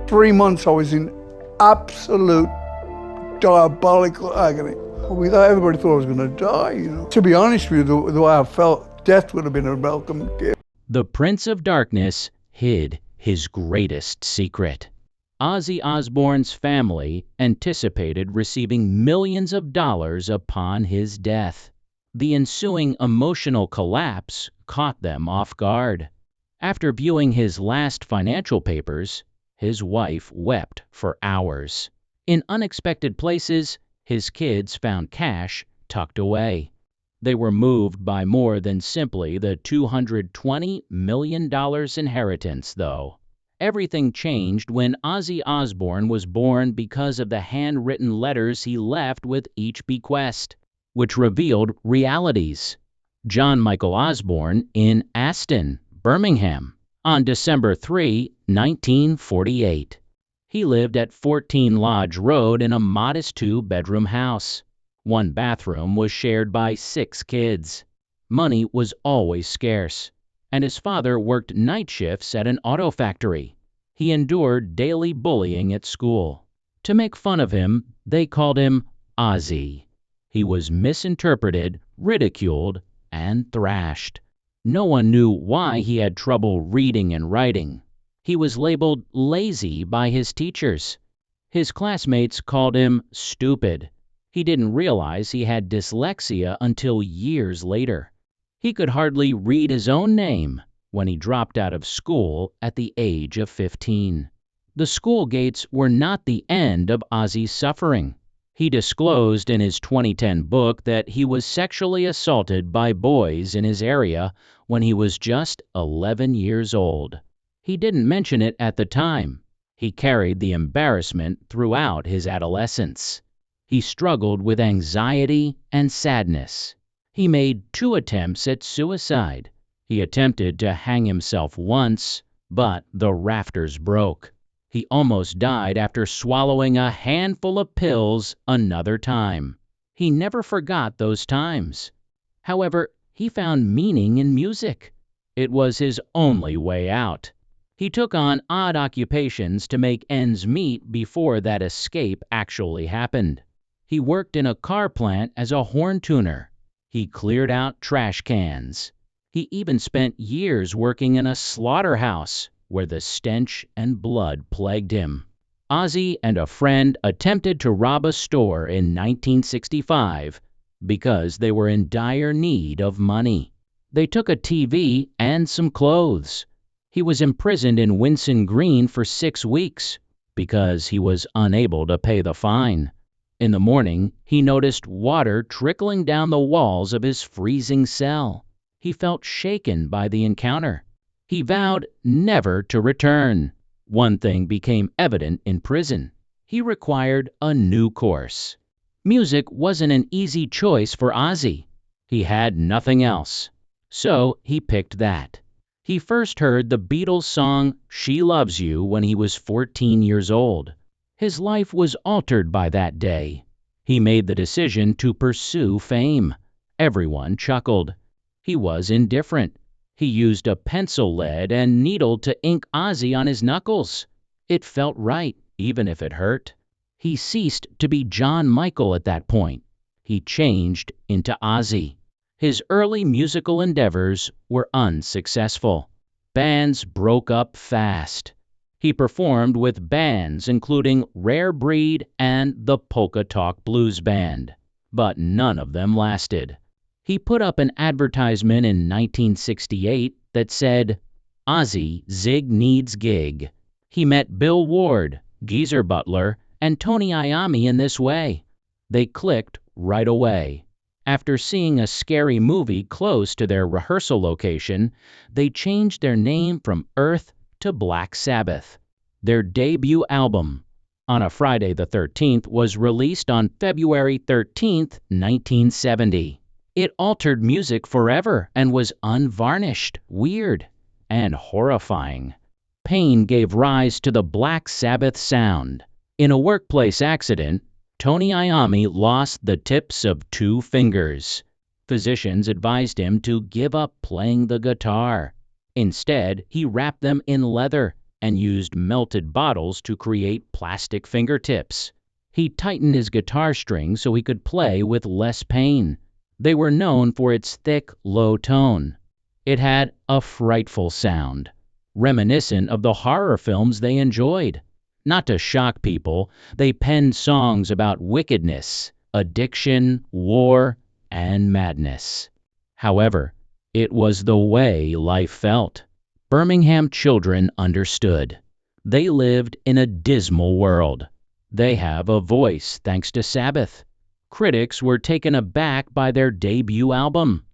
3 months I was in absolute diabolical agony. Everybody thought I was going to die, you know. To be honest with you, the way I felt, death would have been a welcome gift. The Prince of Darkness hid his greatest secret. Ozzy Osbourne's family anticipated receiving millions of dollars upon his death. The ensuing emotional collapse caught them off guard. After viewing his last financial papers, his wife wept for hours. In unexpected places, his kids found cash tucked away. They were moved by more than simply the $220 million inheritance, though. Everything changed when Ozzy Osbourne was born because of the handwritten letters he left with each bequest, which revealed realities. John Michael Osbourne in Aston, Birmingham, on December 3, 1948. He lived at 14 Lodge Road in a modest 2-bedroom house. One bathroom was shared by 6 kids. Money was always scarce, and his father worked night shifts at an auto factory. He endured daily bullying at school. To make fun of him, they called him Ozzy. He was misinterpreted, ridiculed, and thrashed. No one knew why he had trouble reading and writing. He was labeled lazy by his teachers. His classmates called him stupid. He didn't realize he had dyslexia until years later. He could hardly read his own name when he dropped out of school at the age of 15. The school gates were not the end of Ozzy's suffering. He disclosed in his 2010 book that he was sexually assaulted by boys in his area when he was just 11 years old. He didn't mention it at the time. He carried the embarrassment throughout his adolescence. He struggled with anxiety and sadness. He made 2 attempts at suicide. He attempted to hang himself once, but the rafters broke. He almost died after swallowing a handful of pills another time. He never forgot those times. However, he found meaning in music. It was his only way out. He took on odd occupations to make ends meet before that escape actually happened. He worked in a car plant as a horn tuner. He cleared out trash cans. He even spent years working in a slaughterhouse where the stench and blood plagued him. Ozzy and a friend attempted to rob a store in 1965 because they were in dire need of money. They took a TV and some clothes. He was imprisoned in Winson Green for 6 weeks because he was unable to pay the fine. In the morning, he noticed water trickling down the walls of his freezing cell. He felt shaken by the encounter. He vowed never to return. One thing became evident in prison. He required a new course. Music wasn't an easy choice for Ozzy. He had nothing else. So he picked that. He first heard the Beatles song She Loves You when he was 14 years old. His life was altered by that day. He made the decision to pursue fame. Everyone chuckled. He was indifferent. He used a pencil lead and needle to ink Ozzy on his knuckles. It felt right, even if it hurt. He ceased to be John Michael at that point. He changed into Ozzy. His early musical endeavors were unsuccessful. Bands broke up fast. He performed with bands including Rare Breed and the Polka Talk Blues Band, but none of them lasted. He put up an advertisement in 1968 that said, "Ozzy Zig needs gig." He met Bill Ward, Geezer Butler, and Tony Iommi in this way. They clicked right away. After seeing a scary movie close to their rehearsal location, they changed their name from Earth to Black Sabbath. Their debut album, On a Friday the 13th, was released on February 13, 1970. It altered music forever and was unvarnished, weird, and horrifying. Pain gave rise to the Black Sabbath sound. In a workplace accident, Tony Iommi lost the tips of 2 fingers. Physicians advised him to give up playing the guitar. Instead, he wrapped them in leather and used melted bottles to create plastic fingertips. He tightened his guitar strings so he could play with less pain. They were known for its thick, low tone. It had a frightful sound, reminiscent of the horror films they enjoyed. Not to shock people, they penned songs about wickedness, addiction, war, and madness. However, it was the way life felt. Birmingham children understood. They lived in a dismal world. They have a voice thanks to Sabbath. Critics were taken aback by their debut album.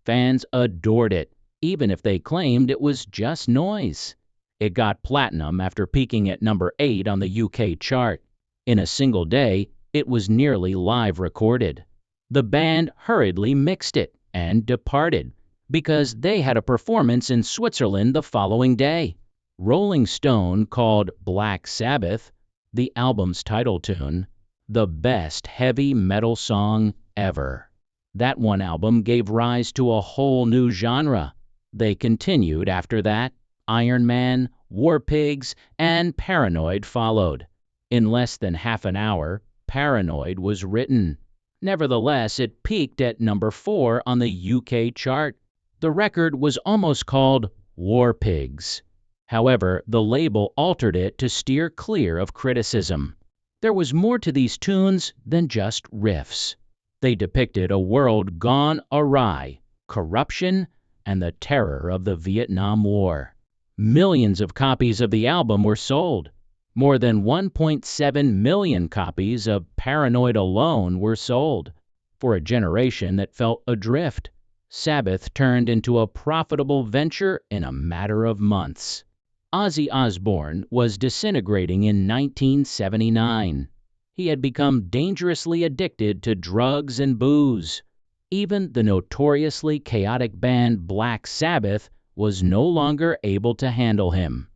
Fans adored it, even if they claimed it was just noise. It got platinum after peaking at number 8 on the UK chart. In a single day, it was nearly live recorded. The band hurriedly mixed it and departed because they had a performance in Switzerland the following day. Rolling Stone called Black Sabbath, the album's title tune, the best heavy metal song ever. That one album gave rise to a whole new genre. They continued after that. Iron Man, War Pigs, and Paranoid followed. In less than half an hour, Paranoid was written. Nevertheless, it peaked at number 4 on the UK chart. The record was almost called War Pigs. However, the label altered it to steer clear of criticism. There was more to these tunes than just riffs. They depicted a world gone awry, corruption, and the terror of the Vietnam War. Millions of copies of the album were sold. More than 1.7 million copies of Paranoid alone were sold. For a generation that felt adrift, Sabbath turned into a profitable venture in a matter of months. Ozzy Osbourne was disintegrating in 1979. He had become dangerously addicted to drugs and booze. Even the notoriously chaotic band Black Sabbath was no longer able to handle him.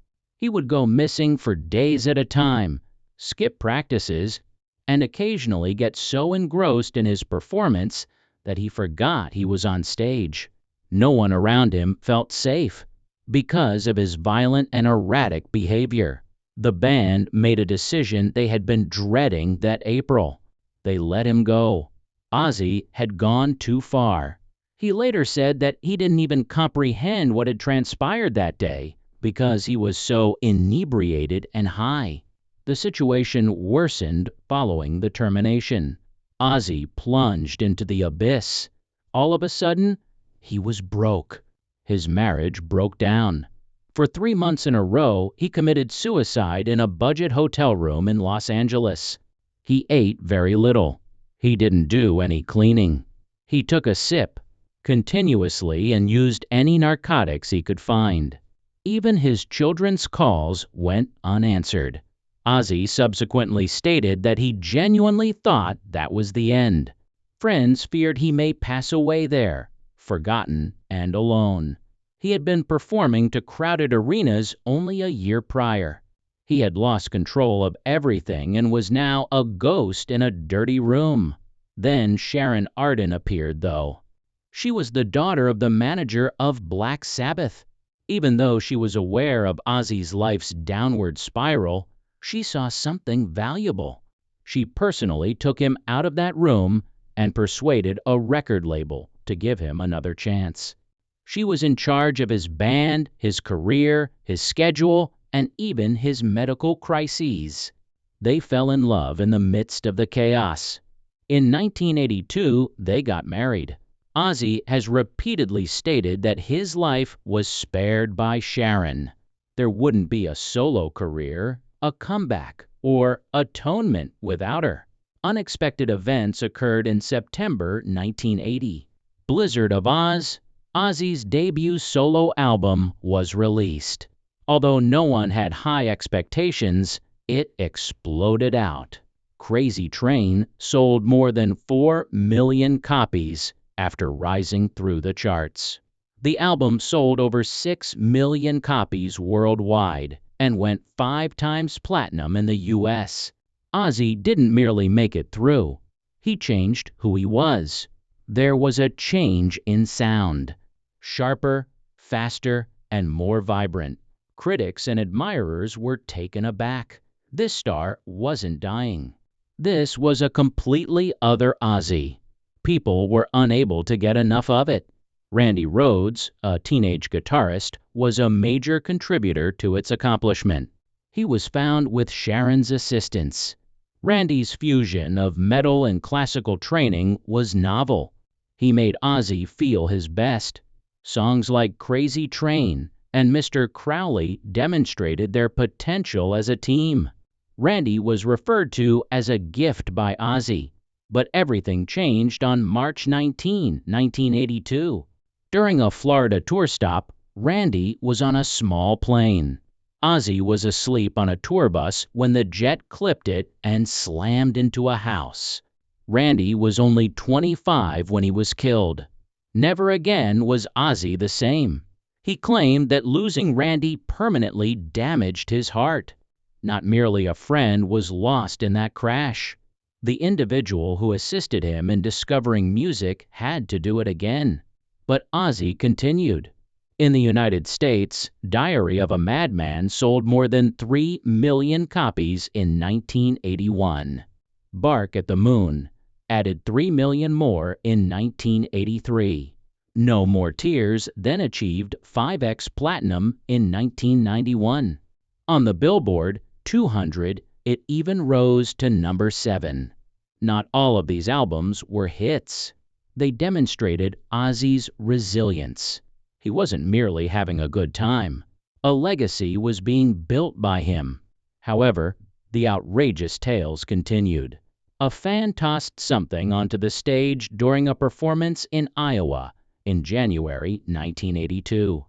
He would go missing for days at a time, skip practices, and occasionally get so engrossed in his performance that he forgot he was on stage. No one around him felt safe because of his violent and erratic behavior. The band made a decision they had been dreading that April. They let him go. Ozzy had gone too far. He later said that he didn't even comprehend what had transpired that day because he was so inebriated and high. The situation worsened following the termination. Ozzy plunged into the abyss. All of a sudden, he was broke. His marriage broke down. For 3 months in a row, he committed suicide in a budget hotel room in Los Angeles. He ate very little. He didn't do any cleaning. He took a sip continuously and used any narcotics he could find. Even his children's calls went unanswered. Ozzy subsequently stated that he genuinely thought that was the end. Friends feared he may pass away there, forgotten and alone. He had been performing to crowded arenas only a year prior. He had lost control of everything and was now a ghost in a dirty room. Then Sharon Arden appeared, though. She was the daughter of the manager of Black Sabbath. Even though she was aware of Ozzy's life's downward spiral, she saw something valuable. She personally took him out of that room and persuaded a record label to give him another chance. She was in charge of his band, his career, his schedule, and even his medical crises. They fell in love in the midst of the chaos. In 1982, they got married. Ozzy has repeatedly stated that his life was spared by Sharon. There wouldn't be a solo career, a comeback, or atonement without her. Unexpected events occurred in September 1980. Blizzard of Oz, Ozzy's debut solo album, was released. Although no one had high expectations, it exploded out. Crazy Train sold more than 4 million copies after rising through the charts. The album sold over 6 million copies worldwide and went 5 times platinum in the US. Ozzy didn't merely make it through. He changed who he was. There was a change in sound. Sharper, faster, and more vibrant. Critics and admirers were taken aback. This star wasn't dying. This was a completely other Ozzy. People were unable to get enough of it. Randy Rhoads, a teenage guitarist, was a major contributor to its accomplishment. He was found with Sharon's assistance. Randy's fusion of metal and classical training was novel. He made Ozzy feel his best. Songs like Crazy Train and Mr. Crowley demonstrated their potential as a team. Randy was referred to as a gift by Ozzy, but everything changed on March 19, 1982. During a Florida tour stop, Randy was on a small plane. Ozzy was asleep on a tour bus when the jet clipped it and slammed into a house. Randy was only 25 when he was killed. Never again was Ozzy the same. He claimed that losing Randy permanently damaged his heart. Not merely a friend was lost in that crash. The individual who assisted him in discovering music had to do it again. But Ozzy continued. In the United States, Diary of a Madman sold more than 3 million copies in 1981. Bark at the Moon added 3 million more in 1983. No More Tears then achieved 5x platinum in 1991. On the Billboard 200, it even rose to number 7. Not all of these albums were hits. They demonstrated Ozzy's resilience. He wasn't merely having a good time. A legacy was being built by him. However, the outrageous tales continued. A fan tossed something onto the stage during a performance in Iowa in January 1982.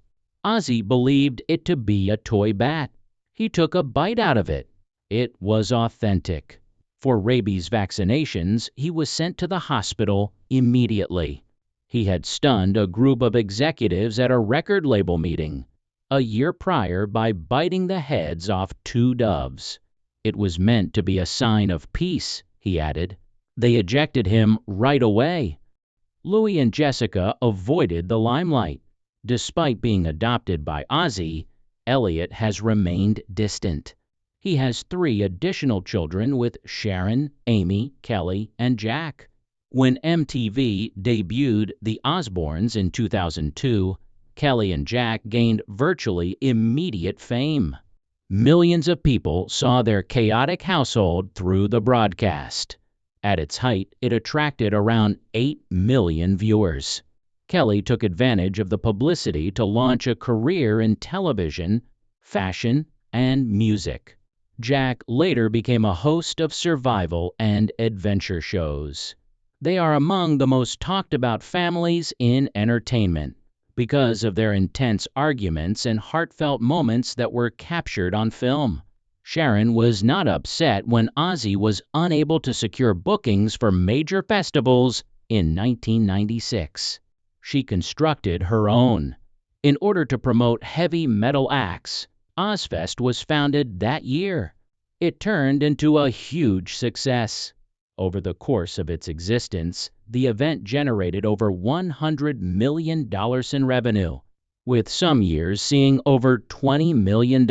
Ozzy believed it to be a toy bat. He took a bite out of it. It was authentic. For rabies vaccinations, he was sent to the hospital immediately. He had stunned a group of executives at a record label meeting a year prior by biting the heads off 2 doves. It was meant to be a sign of peace, he added. They ejected him right away. Louis and Jessica avoided the limelight. Despite being adopted by Ozzy, Elliot has remained distant. He has 3 additional children with Sharon, Amy, Kelly, and Jack. When MTV debuted The Osbournes in 2002, Kelly and Jack gained virtually immediate fame. Millions of people saw their chaotic household through the broadcast. At its height, it attracted around 8 million viewers. Kelly took advantage of the publicity to launch a career in television, fashion, and music. Jack later became a host of survival and adventure shows. They are among the most talked about families in entertainment because of their intense arguments and heartfelt moments that were captured on film. Sharon was not upset when Ozzy was unable to secure bookings for major festivals in 1996. She constructed her own. In order to promote heavy metal acts, Ozzfest was founded that year. It turned into a huge success. Over the course of its existence, the event generated over $100 million in revenue, with some years seeing over $20 million.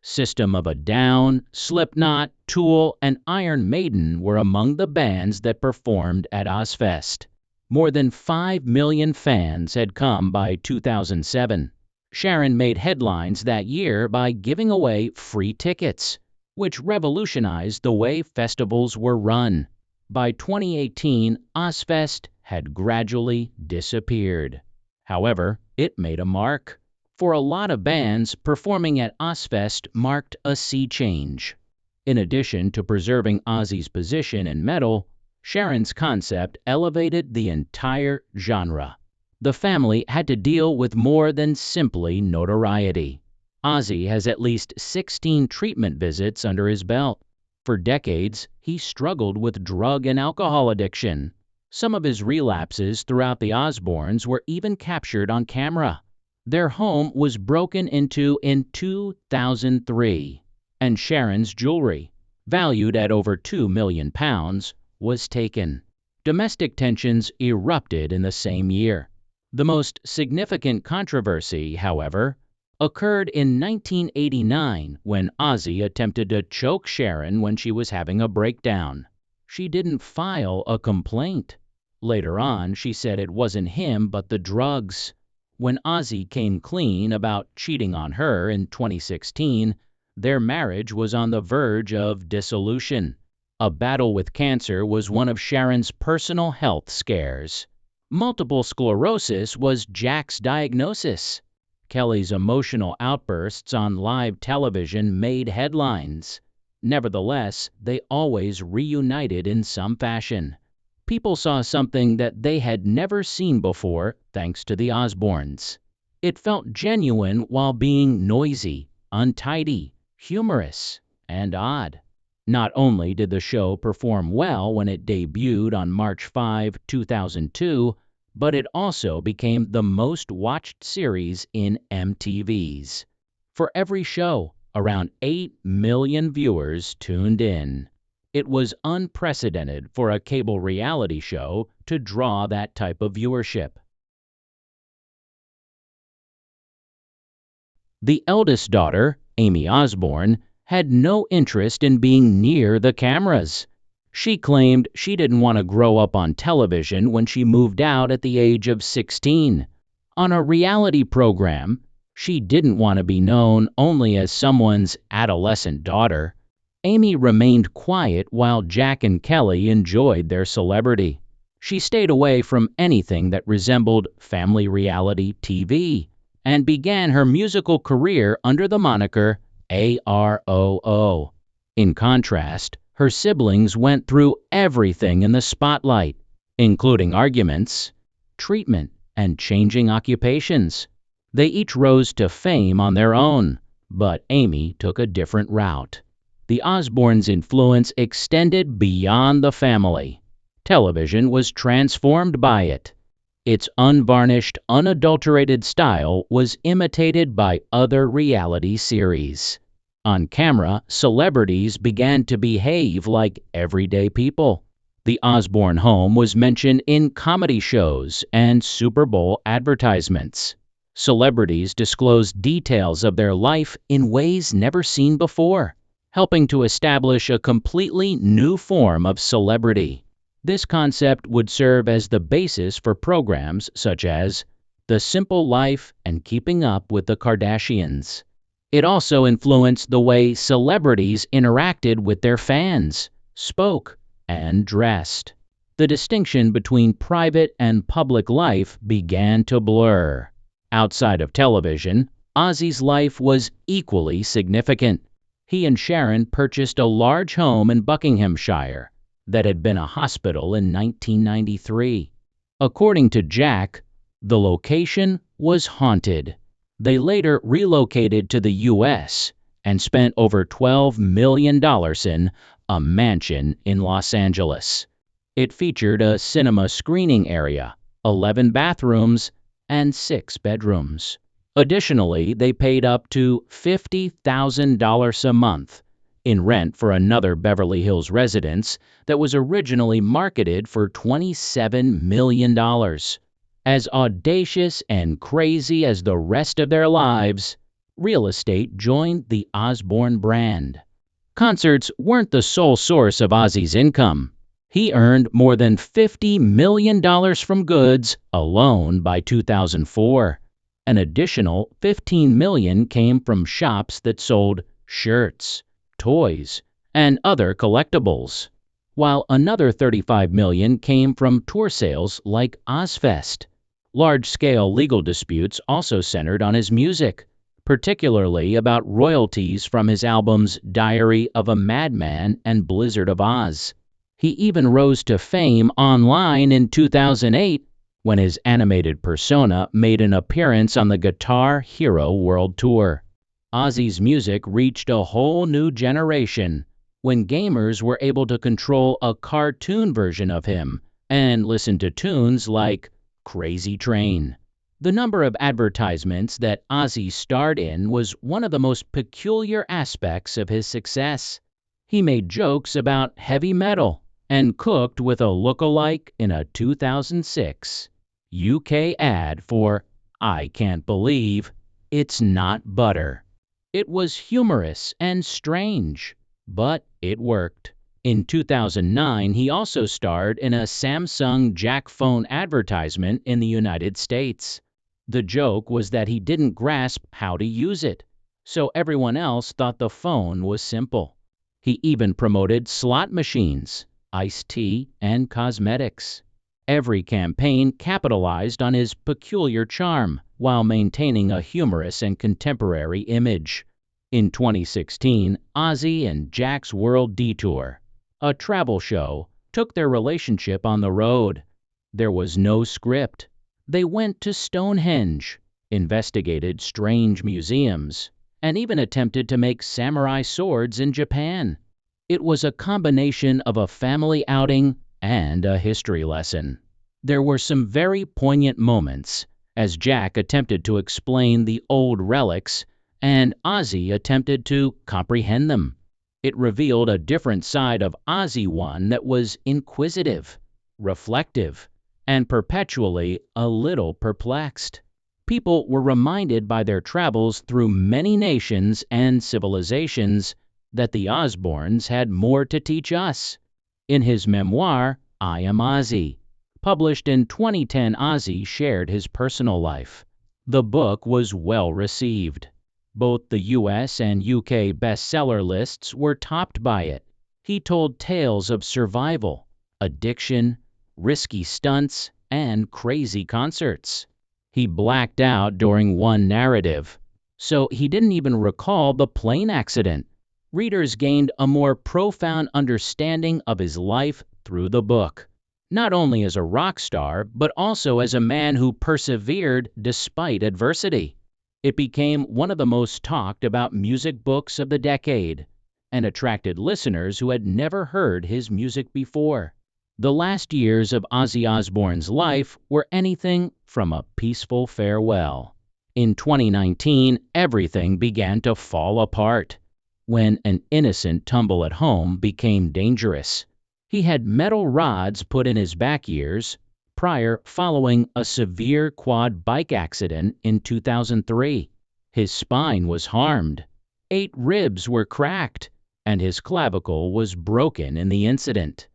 System of a Down, Slipknot, Tool, and Iron Maiden were among the bands that performed at Ozzfest. More than 5 million fans had come by 2007. Sharon made headlines that year by giving away free tickets, which revolutionized the way festivals were run. By 2018, Ozzfest had gradually disappeared. However, it made a mark. For a lot of bands, performing at Ozzfest marked a sea change. In addition to preserving Ozzy's position in metal, Sharon's concept elevated the entire genre. The family had to deal with more than simply notoriety. Ozzy has at least 16 treatment visits under his belt. For decades, he struggled with drug and alcohol addiction. Some of his relapses throughout the Osbournes were even captured on camera. Their home was broken into in 2003, and Sharon's jewelry, valued at over £2 million, was taken. Domestic tensions erupted in the same year. The most significant controversy, however, occurred in 1989 when Ozzy attempted to choke Sharon when she was having a breakdown. She didn't file a complaint. Later on, she said it wasn't him but the drugs. When Ozzy came clean about cheating on her in 2016, their marriage was on the verge of dissolution. A battle with cancer was one of Sharon's personal health scares. Multiple sclerosis was Jack's diagnosis. Kelly's emotional outbursts on live television made headlines. Nevertheless, they always reunited in some fashion. People saw something that they had never seen before thanks to the Osbournes. It felt genuine while being noisy, untidy, humorous, and odd. Not only did the show perform well when it debuted on March 5, 2002, but it also became the most watched series in MTV's. For every show, around 8 million viewers tuned in. It was unprecedented for a cable reality show to draw that type of viewership. The eldest daughter, Amy Osbourne, had no interest in being near the cameras. She claimed she didn't want to grow up on television when she moved out at the age of 16. On a reality program, she didn't want to be known only as someone's adolescent daughter. Amy remained quiet while Jack and Kelly enjoyed their celebrity. She stayed away from anything that resembled family reality TV and began her musical career under the moniker AROO. In contrast, her siblings went through everything in the spotlight, including arguments, treatment, and changing occupations. They each rose to fame on their own, but Amy took a different route. The Osbournes' influence extended beyond the family. Television was transformed by it. Its unvarnished, unadulterated style was imitated by other reality series. On camera, celebrities began to behave like everyday people. The Osbourne home was mentioned in comedy shows and Super Bowl advertisements. Celebrities disclosed details of their life in ways never seen before, helping to establish a completely new form of celebrity. This concept would serve as the basis for programs such as The Simple Life and Keeping Up with the Kardashians. It also influenced the way celebrities interacted with their fans, spoke, and dressed. The distinction between private and public life began to blur. Outside of television, Ozzy's life was equally significant. He and Sharon purchased a large home in Buckinghamshire that had been a hospital in 1993. According to Jack, the location was haunted. They later relocated to the U.S. and spent over $12 million in a mansion in Los Angeles. It featured a cinema screening area, 11 bathrooms, and 6 bedrooms. Additionally, they paid up to $50,000 a month in rent for another Beverly Hills residence that was originally marketed for $27 million. As audacious and crazy as the rest of their lives, real estate joined the Osbourne brand. Concerts weren't the sole source of Ozzy's income. He earned more than $50 million from goods alone by 2004. An additional $15 million came from shops that sold shirts, toys, and other collectibles, while another $35 million came from tour sales like Ozfest. Large-scale legal disputes also centered on his music, particularly about royalties from his albums Diary of a Madman and Blizzard of Oz. He even rose to fame online in 2008 when his animated persona made an appearance on the Guitar Hero World Tour. Ozzy's music reached a whole new generation when gamers were able to control a cartoon version of him and listen to tunes like Crazy Train. The number of advertisements that Ozzy starred in was one of the most peculiar aspects of his success. He made jokes about heavy metal and cooked with a look-alike in a 2006 UK ad for I Can't Believe It's not butter. It was humorous and strange, but it worked. In 2009, he also starred in a Samsung Jack phone advertisement in the United States. The joke was that he didn't grasp how to use it, so everyone else thought the phone was simple. He even promoted slot machines, iced tea, and cosmetics. Every campaign capitalized on his peculiar charm while maintaining a humorous and contemporary image. In 2016, Ozzy and Jack's World Detour, a travel show, took their relationship on the road. There was no script. They went to Stonehenge, investigated strange museums, and even attempted to make samurai swords in Japan. It was a combination of a family outing and a history lesson. There were some very poignant moments as Jack attempted to explain the old relics and Ozzy attempted to comprehend them. It revealed a different side of Ozzy, one that was inquisitive, reflective, and perpetually a little perplexed. People were reminded by their travels through many nations and civilizations that the Osbournes had more to teach us. In his memoir, I Am Ozzy, published in 2010, Ozzy shared his personal life. The book was well received. Both the US and UK bestseller lists were topped by it. He told tales of survival, addiction, risky stunts, and crazy concerts. He blacked out during one narrative, so he didn't even recall the plane accident. Readers gained a more profound understanding of his life through the book, not only as a rock star, but also as a man who persevered despite adversity. It became one of the most talked about music books of the decade and attracted listeners who had never heard his music before. The last years of Ozzy Osbourne's life were anything from a peaceful farewell. In 2019, everything began to fall apart when an innocent tumble at home became dangerous. He had metal rods put in his back ears following a severe quad bike accident in 2003. His spine was harmed, 8 ribs were cracked, and his clavicle was broken in the incident.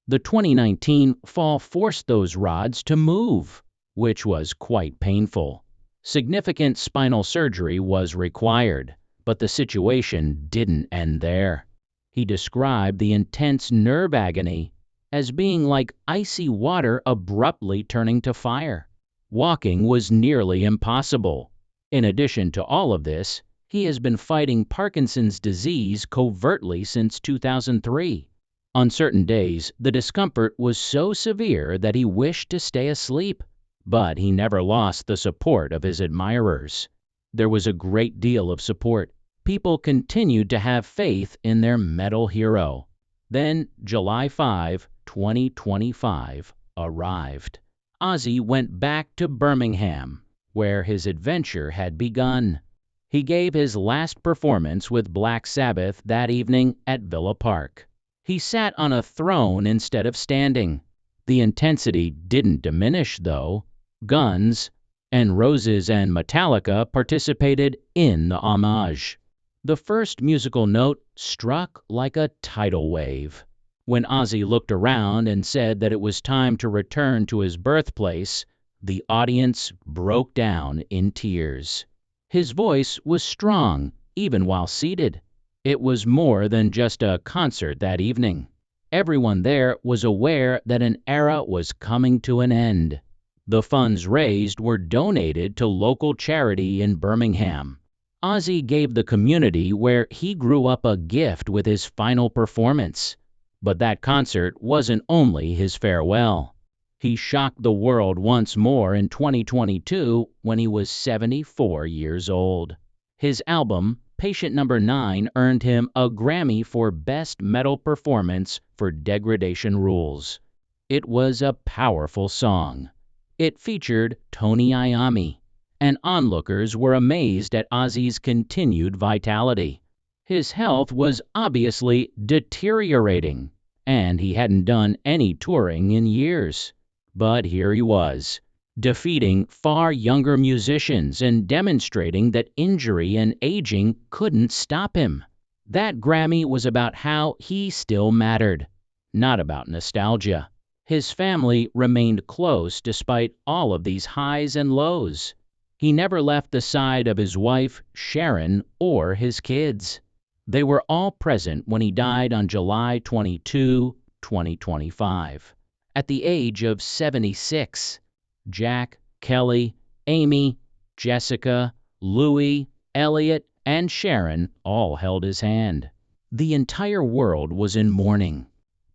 The 2019 fall forced those rods to move, which was quite painful. Significant spinal surgery was required, but the situation didn't end there. He described the intense nerve agony as being like icy water abruptly turning to fire. Walking was nearly impossible. In addition to all of this, he has been fighting Parkinson's disease covertly since 2003. On certain days, the discomfort was so severe that he wished to stay asleep, but he never lost the support of his admirers. There was a great deal of support. People continued to have faith in their metal hero. Then, July 5, 2025, arrived. Ozzy went back to Birmingham, where his adventure had begun. He gave his last performance with Black Sabbath that evening at Villa Park. He sat on a throne instead of standing. The intensity didn't diminish, though. Guns N' Roses and Metallica participated in the homage. The first musical note struck like a tidal wave. When Ozzy looked around and said that it was time to return to his birthplace, the audience broke down in tears. His voice was strong, even while seated. It was more than just a concert that evening. Everyone there was aware that an era was coming to an end. The funds raised were donated to local charity in Birmingham. Ozzy gave the community where he grew up a gift with his final performance. But that concert wasn't only his farewell. He shocked the world once more in 2022 when he was 74 years old. His album, Patient Number 9, earned him a Grammy for Best Metal Performance for Degradation Rules. It was a powerful song. It featured Tony Iommi, and onlookers were amazed at Ozzy's continued vitality. His health was obviously deteriorating, and he hadn't done any touring in years. But here he was, defeating far younger musicians and demonstrating that injury and aging couldn't stop him. That Grammy was about how he still mattered, not about nostalgia. His family remained close despite all of these highs and lows. He never left the side of his wife, Sharon, or his kids. They were all present when he died on July 22, 2025, at the age of 76. Jack, Kelly, Amy, Jessica, Louie, Elliot, and Sharon all held his hand. The entire world was in mourning.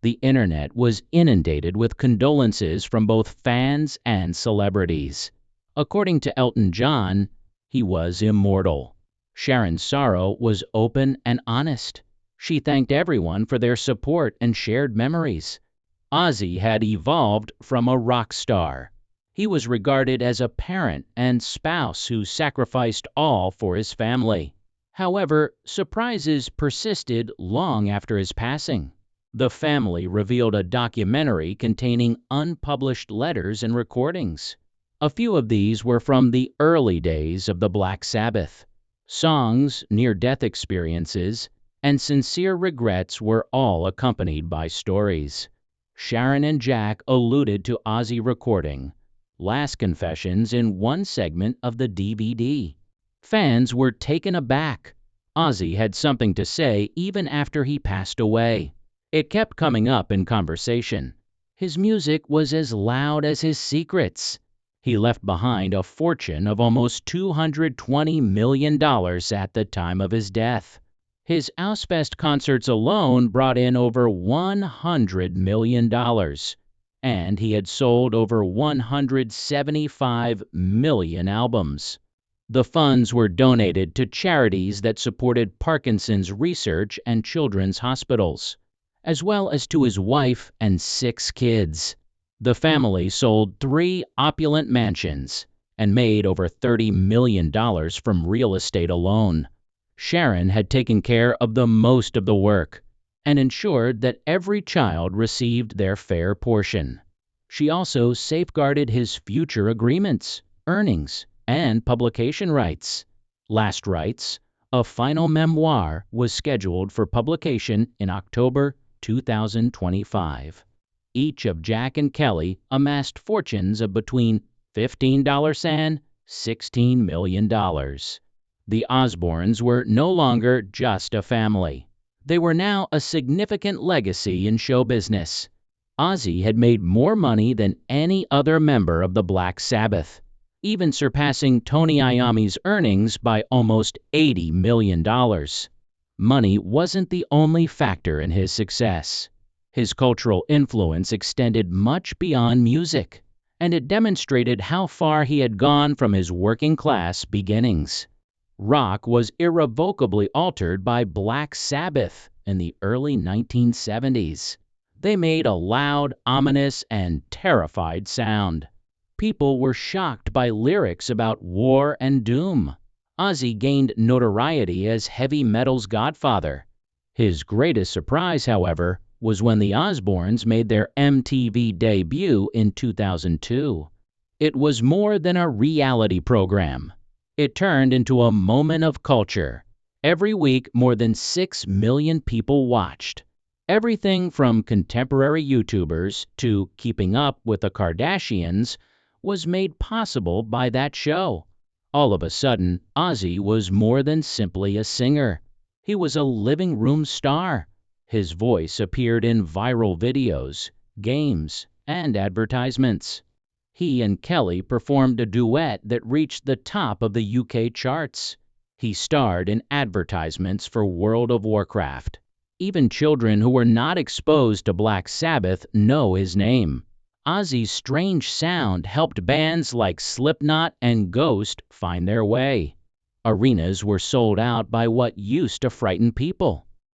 The internet was inundated with condolences from both fans and celebrities. According to Elton John, he was immortal. Sharon's sorrow was open and honest. She thanked everyone for their support and shared memories. Ozzy had evolved from a rock star. He was regarded as a parent and spouse who sacrificed all for his family. However, surprises persisted long after his passing. The family revealed a documentary containing unpublished letters and recordings. A few of these were from the early days of the Black Sabbath. Songs, near-death experiences, and sincere regrets were all accompanied by stories. Sharon and Jack alluded to Ozzy recording last confessions in one segment of the DVD. Fans were taken aback. Ozzy had something to say even after he passed away. It kept coming up in conversation. His music was as loud as his secrets. He left behind a fortune of almost $220 million at the time of his death. His Ozfest concerts alone brought in over $100 million, and he had sold over 175 million albums. The funds were donated to charities that supported Parkinson's research and children's hospitals, as well as to his wife and 6 kids. The family sold 3 opulent mansions and made over $30 million from real estate alone. Sharon had taken care of the most of the work and ensured that every child received their fair portion. She also safeguarded his future agreements, earnings, and publication rights. Last Rites, a final memoir, was scheduled for publication in October 2025. Each of Jack and Kelly amassed fortunes of between $15 and $16 million. The Osbournes were no longer just a family. They were now a significant legacy in show business. Ozzy had made more money than any other member of the Black Sabbath, even surpassing Tony Iommi's earnings by almost $80 million. Money wasn't the only factor in his success. His cultural influence extended much beyond music, and it demonstrated how far he had gone from his working-class beginnings. Rock was irrevocably altered by Black Sabbath in the early 1970s. They made a loud, ominous, and terrified sound. People were shocked by lyrics about war and doom. Ozzy gained notoriety as heavy metal's godfather. His greatest surprise, however, was when the Osbournes made their MTV debut in 2002. It was more than a reality program. It turned into a moment of culture. Every week, more than 6 million people watched. Everything from contemporary YouTubers to Keeping Up with the Kardashians was made possible by that show. All of a sudden, Ozzy was more than simply a singer. He was a living room star. His voice appeared in viral videos, games, and advertisements. He and Kelly performed a duet that reached the top of the UK charts. He starred in advertisements for World of Warcraft. Even children who were not exposed to Black Sabbath know his name. Ozzy's strange sound helped bands like Slipknot and Ghost find their way. Arenas were sold out by what used to frighten people.